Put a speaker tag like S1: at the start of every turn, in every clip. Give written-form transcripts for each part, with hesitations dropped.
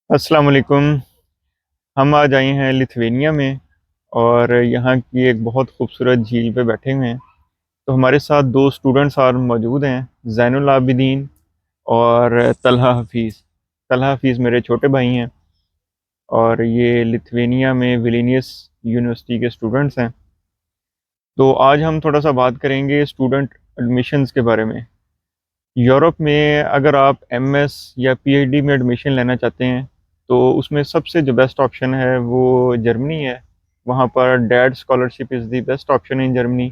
S1: अस्सलाम वालेकुम। हम आज आए हैं लिथुआनिया में और यहाँ की एक बहुत खूबसूरत झील पे बैठे हुए हैं। तो हमारे साथ दो स्टूडेंट्स और मौजूद हैं, ज़ैनुल आबिदीन और तलहा हफीज़। तलहा हफीज़ मेरे छोटे भाई हैं और ये लिथुआनिया में विलिनियस यूनिवर्सिटी के स्टूडेंट्स हैं। तो आज हम थोड़ा सा बात करेंगे स्टूडेंट एडमिशन्स के बारे में। यूरोप में अगर आप एमएस या पीएचडी में एडमिशन लेना चाहते हैं तो उसमें सबसे जो बेस्ट ऑप्शन है वो जर्मनी है। वहाँ पर dad scholarship is the best option in Germany.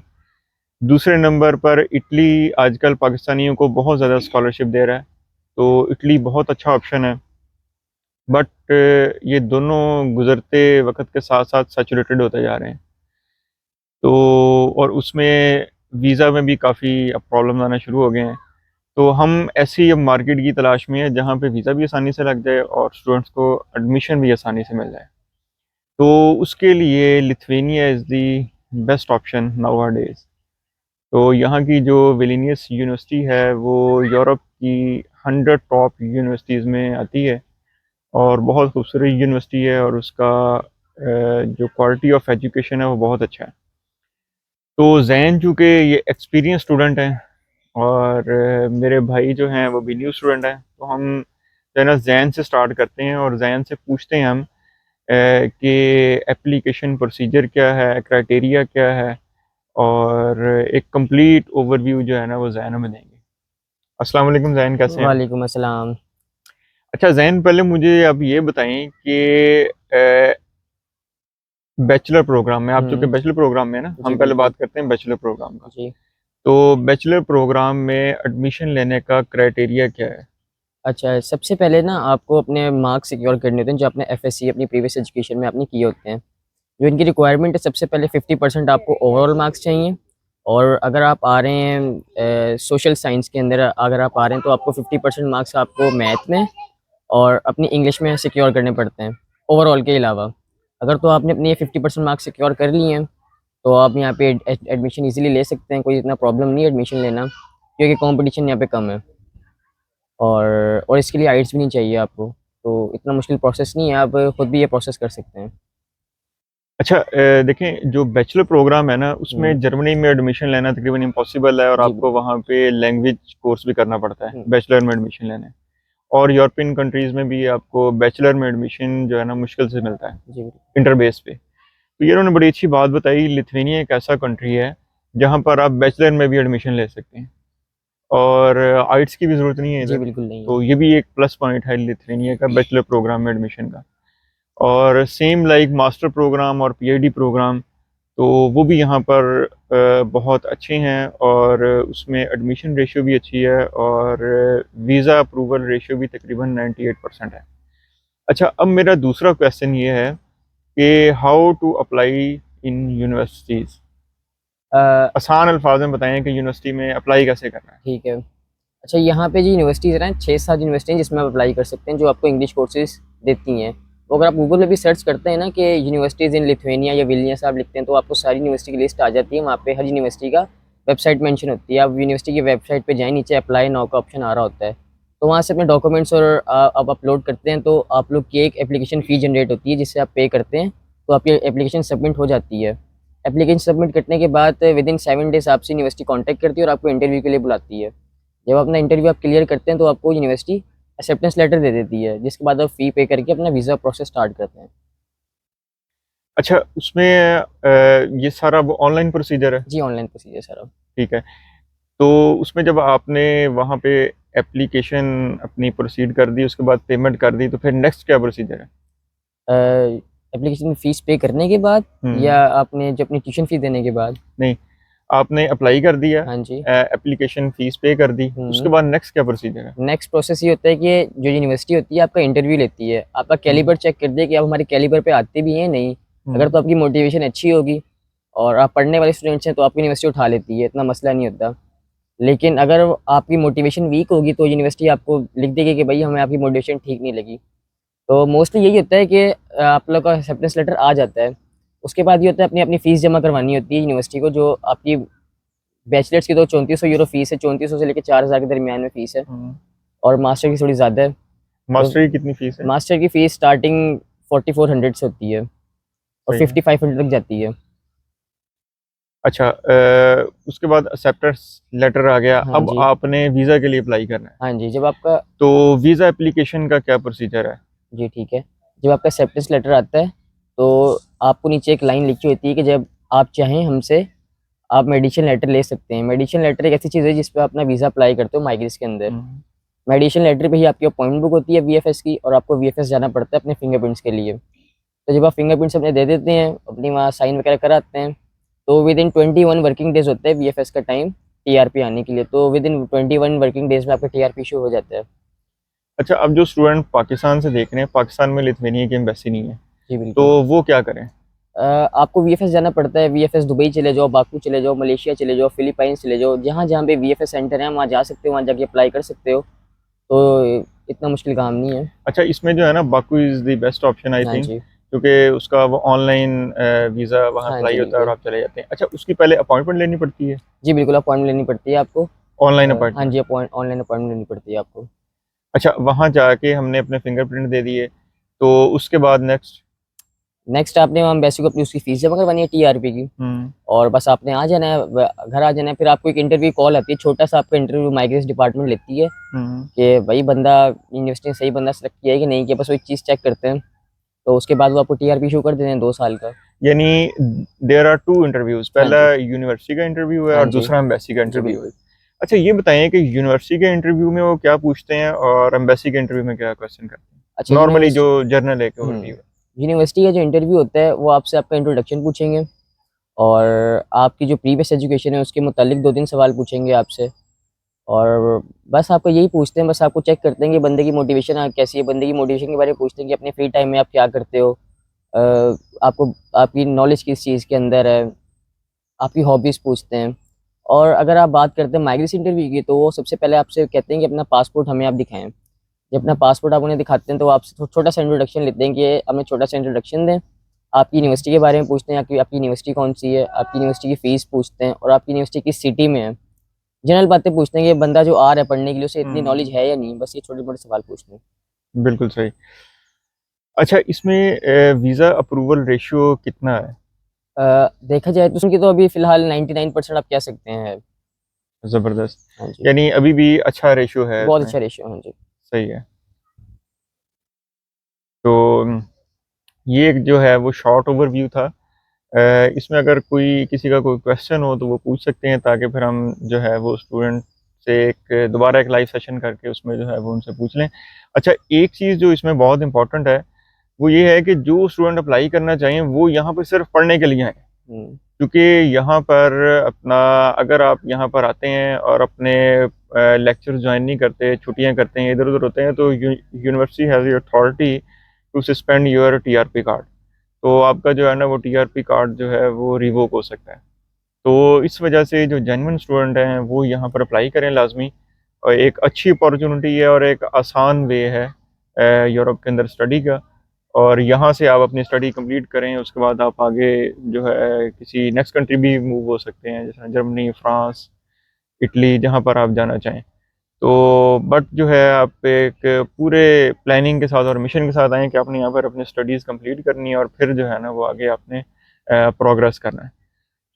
S1: दूसरे नंबर पर इटली आजकल पाकिस्तानियों को बहुत ज़्यादा स्कॉलरशिप दे रहा है, तो इटली बहुत अच्छा ऑप्शन है। बट ये दोनों गुज़रते वक्त के साथ साथ सैचुरेटेड होते जा रहे हैं। तो और उसमें वीज़ा में भी काफ़ी अब प्रॉब्लम आना शुरू हो गए हैं। तो हम ऐसी अब मार्केट की तलाश में है जहाँ पे वीज़ा भी आसानी से लग जाए और स्टूडेंट्स को एडमिशन भी आसानी से मिल जाए। तो उसके लिए Lithuania is the best option now days. तो यहाँ की जो विलिनियस यूनिवर्सिटी है वो यूरोप की 100 टॉप यूनिवर्सिटीज़ में आती है और बहुत खूबसूरत यूनिवर्सिटी है और उसका जो क्वालिटी ऑफ एजुकेशन है वो बहुत अच्छा है। तो जैन चूँकि ये एक्सपीरियंस स्टूडेंट हैं और मेरे भाई जो हैं वो भी न्यू स्टूडेंट हैं, तो हम जो है ना जैन से स्टार्ट करते हैं और जैन से पूछते हैं हम कि एप्लीकेशन प्रोसीजर क्या है, क्राइटेरिया क्या है, और एक कंप्लीट ओवरव्यू जो है ना वो जैन हमें देंगे। अस्सलाम वालेकुम जैन, कैसे हैं आप?
S2: वालेकुम अस्सलाम।
S1: अच्छा जैन, पहले मुझे आप ये बताएं कि बैचलर प्रोग्राम में, आप चूँकि
S2: हुँ,
S1: बैचलर प्रोग्राम में हैं ना,
S2: जी
S1: हम पहले
S2: बिल्कुल।
S1: बात करते हैं बैचलर प्रोग्राम का।
S2: जी।
S1: तो बैचलर प्रोग्राम में एडमिशन लेने का क्राइटेरिया क्या है?
S2: अच्छा, सबसे पहले ना आपको अपने मार्क्स सिक्योर करने होते हैं, जो आपने एफएससी अपनी प्रीवियस एजुकेशन में आपने किए होते हैं। जो इनकी रिक्वायरमेंट है, सबसे पहले 50% आपको ओवरऑल मार्क्स चाहिए। और अगर आप आ रहे हैं सोशल साइंस के अंदर अगर आप आ रहे हैं, तो आपको 50% मार्क्स आपको मैथ में और अपनी इंग्लिश में सिक्योर करने पड़ते हैं, ओवरऑल के अलावा। अगर तो आपने अपनी ये 50% मार्क्स सिक्योर कर लिए हैं, तो आप यहाँ पे एडमिशन इजीली ले सकते हैं। कोई इतना प्रॉब्लम नहीं है एडमिशन लेना, क्योंकि कंपटीशन यहाँ पे कम है। और इसके लिए आइट्स भी नहीं चाहिए आपको, तो इतना मुश्किल प्रोसेस नहीं है, आप खुद भी ये प्रोसेस कर सकते हैं।
S1: अच्छा, देखें जो बैचलर प्रोग्राम है ना
S2: हम्म,
S1: उसमें जर्मनी में एडमिशन लेना तकरीबन इम्पॉसिबल है और
S2: जी
S1: आपको
S2: बिल्कुल।
S1: वहाँ पे लैंग्वेज कोर्स भी करना पड़ता है
S2: हम्म,
S1: बैचलर में एडमिशन लेने। और यूरोपियन कंट्रीज़ में भी आपको बैचलर में एडमिशन जो है ना मुश्किल से मिलता है
S2: जी बिल्कुल।
S1: इंटर बेस पे। तो ये उन्होंने बड़ी अच्छी बात बताई, लिथुआनिया एक ऐसा कंट्री है जहाँ पर आप बैचलर में भी एडमिशन ले सकते हैं और आइट्स की भी ज़रूरत नहीं है
S2: जी
S1: इधर।
S2: बिल्कुल नहीं है।
S1: तो ये भी एक प्लस पॉइंट है लिथुआनिया का बैचलर प्रोग्राम में एडमिशन का। और सेम लाइक मास्टर प्रोग्राम और पीएचडी प्रोग्राम, तो वो भी यहाँ पर बहुत अच्छे हैं और उसमें एडमिशन रेशियो भी अच्छी है और वीज़ा अप्रूवल रेशियो भी तकरीबन 98% है। अच्छा, अब मेरा दूसरा क्वेश्चन ये है कि how to apply in universities.
S2: Uh,
S1: आसान अल्फाज में बताएं कि यूनिवर्सिटी में अप्लाई कैसे करना है।
S2: ठीक है। अच्छा, यहाँ पे जी यूनिवर्सिटीज़ हैं, 6-7 यूनिवर्सिटी हैं जिसमें आप अप्लाई कर सकते हैं, जो आपको इंग्लिश कोर्सेज़ देती हैं। तो अगर आप गूगल में भी सर्च करते हैं ना कि यूनिवर्सिटीज़ इन लिथुआनिया या विलिनियस आप लिखते हैं, तो आपको सारी यूनिवर्सिटी की लिस्ट आ जाती है। वहाँ पे हर यूनिवर्सिटी का वेबसाइट मेंशन होती है। आप यूनिवर्सिटी की वेबसाइट पे जाएँ, नीचे अप्लाई नाउ का ऑप्शन आ रहा होता है। तो वहाँ से अपने डॉक्यूमेंट्स और आप अपलोड करते हैं, तो आप लोग की एक एप्लीकेशन फ़ी जनरेट होती है, जिससे आप पे करते हैं, तो आपकी एप्लीकेशन सबमिट हो जाती है। एप्लीकेशन सबमिट करने के बाद विदिन 7 डेज़ आपसे यूनिवर्सिटी कॉन्टैक्ट करती है और आपको इंटरव्यू के लिए बुलाती है। जब अपना इंटरव्यू आप क्लियर करते हैं, तो आपको यूनिवर्सिटी एक्सेप्टेंस लेटर दे देती है, जिसके बाद आप फ़ी पे करके अपना वीज़ा प्रोसेस स्टार्ट करते हैं।
S1: अच्छा, उसमें ये सारा वो ऑनलाइन प्रोसीजर है?
S2: जी, ऑनलाइन प्रोसीजर सारा।
S1: ठीक है। तो उसमें जब आपने वहाँ पे एप्लीकेशन अपनी प्रोसीड कर दी, उसके बाद पेमेंट कर दी, तो फिर नेक्स्ट क्या प्रोसीजर है?
S2: अ, एप्लीकेशन फ़ीस पे करने के बाद
S1: हम्म।
S2: या आपने जो अपनी ट्यूशन फ़ीस देने के बाद?
S1: नहीं, आपने अप्लाई कर दिया,
S2: हाँ जी।
S1: एप्लीकेशन फीस पे कर दी, उसके
S2: हुँ।
S1: बाद नेक्स्ट क्या प्रोसीजर है?
S2: नेक्स्ट प्रोसेस ये होता है कि जो यूनिवर्सिटी होती है आपका इंटरव्यू लेती है। आपका
S1: हम्म।
S2: कैलिबर चेक करती है कि आप हमारे कैलिबर पे आते भी हैं, नहीं। अगर
S1: हम्म।
S2: तो आपकी मोटिवेशन अच्छी होगी और आप पढ़ने वाले स्टूडेंट्स हैं, तो आपकी यूनिवर्सिटी उठा लेती है, इतना मसला नहीं होता। लेकिन अगर आपकी मोटिवेशन वीक होगी, तो यूनिवर्सिटी आपको लिख देगी कि भई हमें आपकी मोटिवेशन ठीक नहीं लगी। तो मोस्टली यही होता है कि आप लोग का एक्सेप्टेंस लेटर आ जाता है। उसके बाद ये होता है अपनी अपनी फ़ीस जमा करवानी होती है यूनिवर्सिटी को, जो आपकी बैचलर्स की तो 3400 यूरो फ़ीस है, 3400 से लेके 4000 के दरमियान में फ़ीस है।
S1: हम्म।
S2: और मास्टर की थोड़ी ज़्यादा है।
S1: मास्टर की कितनी फीस है?
S2: मास्टर की फ़ीस स्टार्टिंग 4400 से होती है और
S1: सही है।
S2: 5500 तक जाती है।
S1: अच्छा, उसके बाद एक्सेप्टेंस लेटर आ गया,
S2: हाँ
S1: अब
S2: जी।
S1: आपने वीज़ा के लिए अप्लाई करना है।
S2: हाँ जी, जब आपका
S1: तो वीज़ा एप्लीकेशन का क्या प्रोसीजर है?
S2: जी, ठीक है। जब आपका एक्सेप्टेंस लेटर आता है, तो आपको नीचे एक लाइन लिखी होती है कि जब आप चाहें हमसे आप मेडिसिन लेटर ले सकते हैं। मेडिसिन लेटर एक ऐसी चीज़ है जिस पे आप अपना वीज़ा अप्लाई करते हो माइग्रेस के अंदर।
S1: हम्म,
S2: मेडिसिन लेटर पे ही आपकी अपॉइंटमेंट बुक होती है वीएफएस की और आपको वीएफएस जाना पड़ता है अपने फिंगरप्रिंट्स के लिए। तो जब आप फिंगरप्रिंट्स अपने दे देते हैं, अपनी वहाँ साइन वगैरह कराते हैं, तो विदिन 21 वर्किंग डेज़ होता है वीएफएस का टाइम टीआरपी आने के लिए। तो विदिन 21 वर्किंग डेज़ में आपका टीआरपी इशू हो जाता है।
S1: अच्छा, अब जो स्टूडेंट पाकिस्तान से देख रहे हैं, पाकिस्तान में लिथुआनिया की एम्बेसी नहीं है,
S2: जी,
S1: तो
S2: बिल्कुल।
S1: वो क्या करें?
S2: आपको वीएफएस जाना पड़ता है। वीएफएस दुबई चले जाओ, बाकू चले जाओ, मलेशिया चले जाओ, फिलीपाइंस चले जाओ, जहाँ-जहाँ पे वीएफएस सेंटर हैं, वहाँ जा सकते हो, वहाँ जाके अप्लाई कर सकते हो। तो इतना मुश्किल काम नहीं है।
S1: अच्छा, इसमें जो है ना, Baku is the best option I
S2: हाँ
S1: थिंक,
S2: जी।
S1: क्योंकि उसका वो ऑनलाइन वीज़ा वहाँ
S2: हाँ
S1: अप्लाई
S2: जी,
S1: होता है और
S2: बिल्कुल।
S1: आप चले जाते हैं। अच्छा, उसकी पहले अपॉइंटमेंट लेनी पड़ती है?
S2: जी, बिल्कुल अपॉइंटमेंट लेनी पड़ती है आपको।
S1: ऑनलाइन
S2: हाँ
S1: अपॉइंटमेंट?
S2: जी, ऑनलाइन अपॉइंटमेंट लेनी पड़ती है आपको।
S1: अच्छा, वहाँ जाके हमने अपने फिंगरप्रिंट दे दिए, तो उसके बाद नेक्स्ट?
S2: नेक्स्ट आपने वहाँ एम्बेसी को अपनी उसकी फ़ीस जमा करवानी है टीआरपी की
S1: हम्म।
S2: और बस आपने आ जाना है घर आ जाना है। फिर आपको एक इंटरव्यू कॉल आती है, छोटा-सा आपका इंटरव्यू माइग्रेशन डिपार्टमेंट लेती है
S1: हम्म।
S2: कि भाई बंदा यूनिवर्सिटी में सही बंदा सेलेक्ट किया है कि नहीं किया, बस वो एक चीज़ चेक करते हैं। तो उसके बाद वो आपको टीआरपी इशू कर देते हैं 2 साल का।
S1: यानी देयर आर टू इंटरव्यूज,
S2: हाँ
S1: पहला
S2: जी।
S1: यूनिवर्सिटी का इंटरव्यू है
S2: हाँ
S1: और
S2: जी।
S1: दूसरा एम्बेसी का
S2: जी,
S1: इंटरव्यू है।
S2: बिल्कुल।
S1: अच्छा, ये बताएं कि यूनिवर्सिटी के इंटरव्यू में वो क्या पूछते हैं और एम्बेसी के इंटरव्यू में क्या क्वेश्चन करते
S2: अच्छा
S1: हैं, नॉर्मली
S2: यूनिवर्स
S1: जो जर्नल एक
S2: हुँ।
S1: ओवरव्यू है?
S2: यूनिवर्सिटी का जो इंटरव्यू होता है, वो आपसे आपका इंट्रोडक्शन पूछेंगे और आपकी जो प्रीवियस एजुकेशन है, उसके मुतालिक 2-3 सवाल पूछेंगे आपसे और बस आपको यही पूछते हैं, बस आपको चेक करते हैं कि बंदे की मोटिवेशन कैसी है, बंदे की मोटिवेशन के बारे में पूछते हैं कि अपने फ्री टाइम में आप क्या करते हो? अ, आपको आपकी नॉलेज किस चीज़ के अंदर है, आपकी हॉबीज़ पूछते हैं और अगर आप बात करते हैं माइग्रेशन इंटरव्यू की, तो वो सबसे पहले आपसे कहते हैं कि अपना पासपोर्ट हमें आप दिखाएँ। जब अपना पासपोर्ट आप उन्हें दिखाते हैं, तो वो आपसे छोटा-सा इंट्रोडक्शन लेते हैं कि हमें छोटा-सा इंट्रोडक्शन दें। आपकी यूनिवर्सिटी के बारे में पूछते हैं कि आपकी यूनिवर्सिटी कौन-सी है, आपकी यूनिवर्सिटी की फ़ीस पूछते हैं और आपकी यूनिवर्सिटी किस सिटी में है। जनरल बातें पूछते हैं कि बंदा जो आ रहा है पढ़ने के लिए, उसे इतनी नॉलेज
S1: हम्म,
S2: है या नहीं, बस ये छोटे-मोटे सवाल पूछते हैं।
S1: बिल्कुल सही। अच्छा, इसमें वीज़ा अप्रूवल रेशियो कितना है?
S2: देखा जाए तो उसकी तो अभी फ़िलहाल 99% आप कह सकते हैं।
S1: ज़बरदस्त।
S2: हाँ जी,
S1: यानी अभी भी अच्छा रेशियो है
S2: बहुत
S1: उसमें?
S2: अच्छा रेशियो है। हाँ जी।
S1: सही है। तो ये एक जो है वो शॉर्ट ओवरव्यू था। इसमें अगर कोई किसी का कोई क्वेश्चन हो तो वो पूछ सकते हैं, ताकि फिर हम जो है वो स्टूडेंट से एक दोबारा एक लाइव सेशन करके उसमें जो है वो उनसे पूछ लें। अच्छा, एक चीज़ जो इसमें बहुत इंपॉर्टेंट है वो ये है कि जो स्टूडेंट अप्लाई करना चाहें वो यहाँ पर सिर्फ पढ़ने के लिए आए,
S2: हुँ,
S1: क्योंकि यहाँ पर अपना, अगर आप यहाँ पर आते हैं और अपने लेक्चर ज्वाइन नहीं करते, छुट्टियाँ करते हैं, इधर उधर होते हैं, तो university has the authority to suspend your TRP card. तो आपका जो है ना वो टीआरपी कार्ड जो है वो रिवोक हो सकता है। तो इस वजह से जो जेन्युइन स्टूडेंट हैं वो यहाँ पर अप्लाई करें लाजमी, और एक अच्छी अपॉर्चुनिटी है और एक आसान वे है यूरोप के अंदर स्टडी का। और यहाँ से आप अपनी स्टडी कंप्लीट करें, उसके बाद आप आगे जो है किसी नेक्स्ट कंट्री भी मूव हो सकते हैं, जैसे जर्मनी, फ्रांस, इटली, जहाँ पर आप जाना चाहें। तो बट जो है आप एक पूरे प्लानिंग के साथ और मिशन के साथ आएँ कि आपने यहाँ पर अपनी स्टडीज़ कंप्लीट करनी है और फिर जो है ना वो आगे आपने प्रोग्रेस करना है।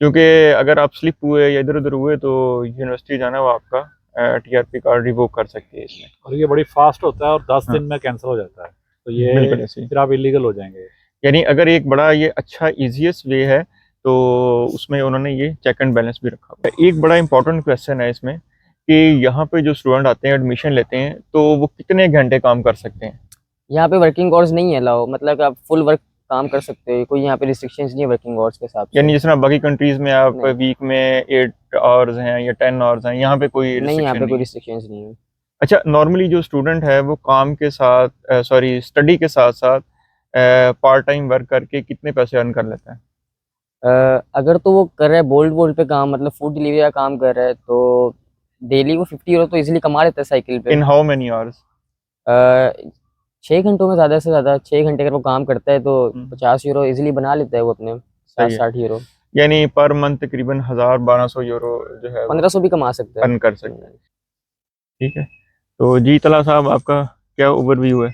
S1: क्योंकि अगर आप स्लिप हुए या इधर उधर हुए तो यूनिवर्सिटी जाना वो आपका टीआरपी कार्ड रिवोक कर सकती है इसमें।
S3: और ये बड़ी फास्ट होता है और 10
S1: हाँ,
S3: दिन में कैंसिल हो जाता है, तो ये
S1: बिल्कुल ऐसे ही।
S3: फिर आप इलीगल हो जाएंगे।
S1: यानी अगर एक बड़ा ये अच्छा ईजीएस्ट वे है, तो उसमें उन्होंने ये चेक एंड बैलेंस भी रखा हुआ है। एक बड़ा इंपॉर्टेंट क्वेश्चन है इसमें कि यहाँ पे जो स्टूडेंट आते हैं एडमिशन लेते हैं तो वो कितने घंटे काम कर सकते हैं?
S2: यहाँ पे वर्किंग आवर्स नहीं है अलाउ, मतलब कि आप फुल वर्क काम कर सकते हो, कोई यहाँ पे रिस्ट्रिक्शंस नहीं है वर्किंग आवर्स के हिसाब से।
S1: यानी जिस तरह बाकी कंट्रीज में आप
S2: नहीं,
S1: वीक में 8 आवर्स हैं या 10 आवर्स हैं, यहाँ पे कोई
S2: नहीं यहाँ
S1: रिस्ट्रिक्शन
S2: पे
S1: नहीं
S2: कोई
S1: है?
S2: रिस्ट्रिक्शंस नहीं है।
S1: अच्छा, नॉर्मली जो स्टूडेंट है वो काम के साथ, सॉरी, स्टडी के साथ साथ पार्ट टाइम वर्क करके कितने पैसे अर्न कर लेता है?
S2: अगर तो वो कर रहा है बोल्ट वोल्ट पे काम, मतलब फूड डिलीवरी का काम कर रहा है, तो डेली वो 50 € तो इजीली कमा लेता है साइकिल पे।
S1: In how many hours?
S2: 6 घंटों में ज़्यादा से ज़्यादा 6 घंटे अगर वो काम करता है तो 50 € इजीली बना लेता है वो अपने,
S1: सही है।
S2: 60-60 €।
S1: यानी पर मंथ तकरीबन 1000-1200 यूरो जो है वो
S2: 1500 भी कमा सकता है।
S1: अर्न कर सकता है। ठीक है। तो जी तला साहब, आपका क्या ओवरव्यू है?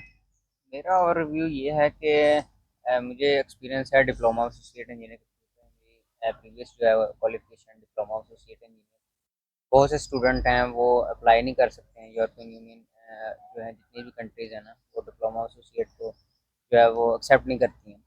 S4: मेरा ओवरव्यू ये है कि मुझे एक्सपीरियंस है डिप्लोमा एसोसिएट इंजीनियर प्रीवियस जो है क्वालिफिकेशन डिप्लोमा एसोसिएट इंजीनियर। बहुत से स्टूडेंट हैं वो अप्लाई नहीं कर सकते हैं यूरोपियन यूनियन जो है जितनी भी कंट्रीज़ हैं ना वो डिप्लोमा एसोसिएट को जो है वो एक्सेप्ट नहीं करती हैं।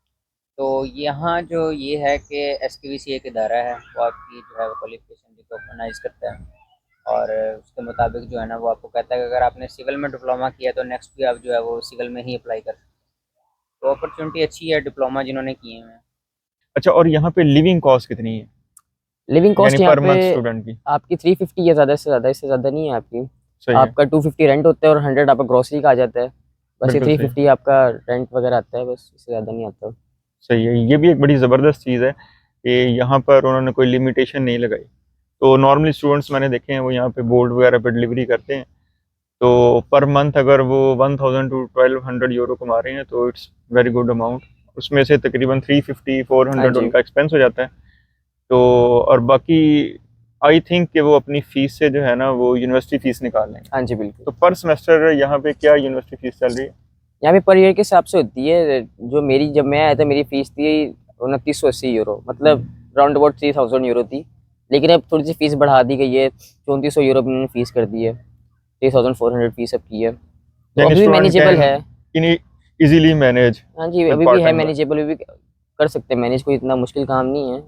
S4: तो यहाँ जो ये है कि SKVC एक इदारा है वो आपकी जो है क्वालिफिकेशन रिकॉग्नाइज करता है और उसके मुताबिक जो है ना वो आपको कहता है कि अगर आपने सिविल में डिप्लोमा किया तो नेक्स्ट भी आप जो है वो सिविल में ही अप्लाई कर सकते हैं। तो अपॉर्चुनिटी अच्छी है डिप्लोमा जिन्होंने किए हैं।
S1: अच्छा, और यहाँ पे लिविंग कॉस्ट कितनी है,
S2: लिविंग कॉस्ट
S1: यानी
S2: यहाँ
S1: पर
S2: पे
S1: मंथ स्टूडेंट की?
S2: आपकी 350 है, ज़्यादा से ज़्यादा, इससे ज़्यादा नहीं है आपकी।
S1: सही है,
S2: आपका 250 रेंट होता है और 100 आपका ग्रोसरी का आ जाता है। बस ये
S1: बिल्कुल सही।
S2: 350 आपका रेंट वगैरह आता है, बस इससे ज़्यादा नहीं आता।
S1: सही है, ये भी एक बड़ी ज़बरदस्त चीज़ है कि यहाँ पर उन्होंने कोई लिमिटेशन नहीं लगाई। तो नॉर्मली स्टूडेंट्स मैंने देखे हैं वो यहाँ पे बोर्ड वगैरह पे डिलीवरी करते हैं, तो पर मंथ अगर वो 1000 टू 1200 यूरो कमा रहे हैं तो इट्स वेरी गुड अमाउंट। उसमें से तकरीबन 350
S2: हाँ
S1: 400
S2: जी,
S1: उनका एक्सपेंस हो जाता है। तो और बाकी आई थिंक कि वो अपनी फ़ीस से जो है ना वो यूनिवर्सिटी फ़ीस निकाल लेंगे।
S2: हाँ जी, बिल्कुल।
S1: तो पर सेमेस्टर यहाँ पे क्या यूनिवर्सिटी फ़ीस चल रही है?
S2: यहाँ पे पर ईयर के हिसाब से होती है। जो मेरी जब मैं आया था मेरी फ़ीस थी 2980 यूरो, मतलब राउंड अबाउट 3000 यूरो थी। लेकिन अब थोड़ी सी फ़ीस बढ़ा दी गई है, 3400 यूरो उन्होंने फ़ीस कर दी है, 3400 फ़ीस अब की है। तो
S1: यानी
S2: अभी भी
S1: स्टूडेंट
S2: मैनेजेबल
S1: कैन
S2: है।
S1: इजीली मैनेज
S2: हाँ जी,
S1: विद
S2: अभी भी
S1: पार्ट
S2: है
S1: टाइम वर्क।
S2: मैनेजेबल, अभी भी कर सकते हैं मैनेज, कोई इतना मुश्किल काम नहीं है।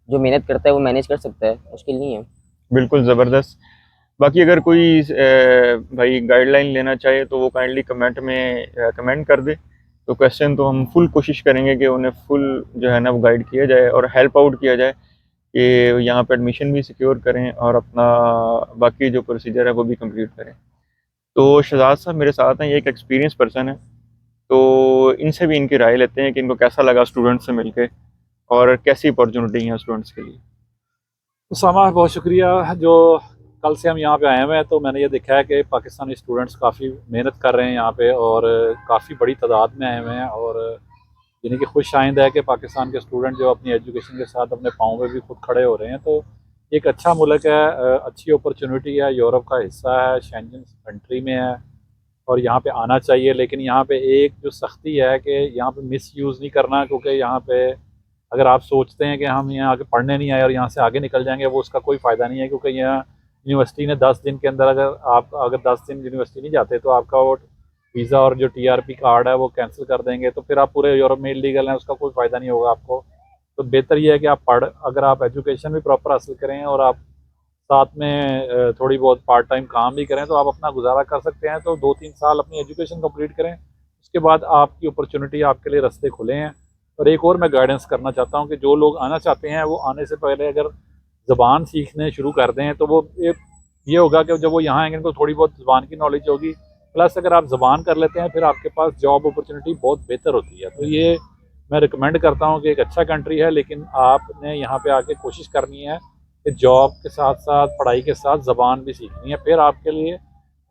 S2: जो मेहनत करता है वो मैनेज कर सकता है, मुश्किल नहीं है।
S1: बिल्कुल ज़बरदस्त। बाकी अगर कोई भाई गाइडलाइन लेना चाहे तो वो काइंडली कमेंट में कमेंट कर दे। तो क्वेश्चन तो हम फुल कोशिश करेंगे कि उन्हें फुल जो है ना वो गाइड किया जाए और हेल्प आउट किया जाए कि यहाँ पे एडमिशन भी सिक्योर करें और अपना बाकी जो प्रोसीजर है वो भी कंप्लीट करें। तो शहजाद साहब मेरे साथ हैं, ये एक एक्सपीरियंस पर्सन है, तो इनसे भी इनकी राय लेते हैं कि इनको कैसा लगा स्टूडेंट्स से मिलके और कैसी अपॉर्चुनिटी है स्टूडेंट्स के लिए।
S3: उसामा, बहुत शुक्रिया। जो कल से हम यहाँ पे आए हुए हैं तो मैंने ये देखा है कि पाकिस्तानी स्टूडेंट्स काफ़ी मेहनत कर रहे हैं यहाँ पे और काफ़ी बड़ी तादाद में आए हुए हैं और यानी कि खुश आइंद है कि पाकिस्तान के स्टूडेंट जो अपनी एजुकेशन के साथ अपने पाँव पे भी खुद खड़े हो रहे हैं। तो एक अच्छा मुल्क है, अच्छी अपॉर्चुनिटी है, यूरोप का हिस्सा है, शेंजन कंट्री में है और यहाँ पे आना चाहिए। लेकिन यहाँ पे एक जो सख्ती है कि यहाँ पे मिस यूज़ नहीं करना, क्योंकि यहाँ पे अगर आप सोचते हैं कि हम यहाँ आगे पढ़ने नहीं आए और यहाँ से आगे निकल जाएंगे, वो उसका कोई फ़ायदा नहीं है। क्योंकि यहाँ यूनिवर्सिटी ने 10 दिन के अंदर अगर 10 दिन यूनिवर्सिटी नहीं जाते तो आपका वो वीज़ा और जो TRP कार्ड है वो कैंसिल कर देंगे, तो फिर आप पूरे यूरोप में इलीगल हैं, उसका कोई फ़ायदा नहीं होगा आपको। तो बेहतर ये है कि आप अगर आप एजुकेशन भी प्रॉपर हासिल करें और आप साथ में थोड़ी बहुत पार्ट टाइम काम भी करें तो आप अपना गुजारा कर सकते हैं। तो 2-3 साल अपनी एजुकेशन कंप्लीट करें, उसके बाद आपकी अपॉर्चुनिटी आपके लिए रास्ते खुले हैं। और एक और मैं गाइडेंस करना चाहता हूँ कि जो लोग आना चाहते हैं वो आने से पहले अगर ज़बान सीखने शुरू कर दें तो वो ये होगा कि जब वो यहाँ आएंगे इनको थोड़ी बहुत ज़बान की नॉलेज होगी, प्लस अगर आप ज़बान कर लेते हैं फिर आपके पास जॉब अपॉर्चुनिटी बहुत बेहतर होती है। तो ये मैं रिकमेंड करता हूँ कि एक अच्छा कंट्री है, लेकिन आपने यहाँ पे आके कोशिश करनी है कि जॉब के साथ साथ पढ़ाई के साथ ज़बान भी सीखनी है, फिर आपके लिए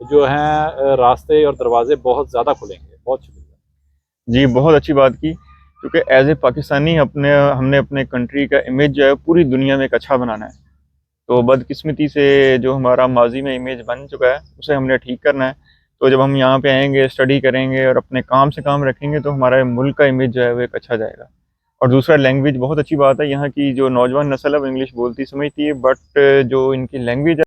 S3: जो है रास्ते और दरवाजे बहुत ज़्यादा खुलेंगे। बहुत शुक्रिया।
S1: जी, बहुत अच्छी बात की, क्योंकि एज ए पाकिस्तानी हमने अपने कंट्री का इमेज जो है पूरी दुनिया में एक अच्छा बनाना है। तो बदकिस्मती से जो हमारा माजी में इमेज बन चुका है उसे हमने ठीक करना है। तो जब हम यहाँ पे आएंगे, स्टडी करेंगे और अपने काम से काम रखेंगे तो हमारे मुल्क का इमेज जो है वो एक अच्छा जाएगा। और दूसरा, लैंग्वेज बहुत अच्छी बात है, यहाँ की जो नौजवान नस्ल है वो इंग्लिश बोलती समझती है, बट जो इनकी लैंग्वेज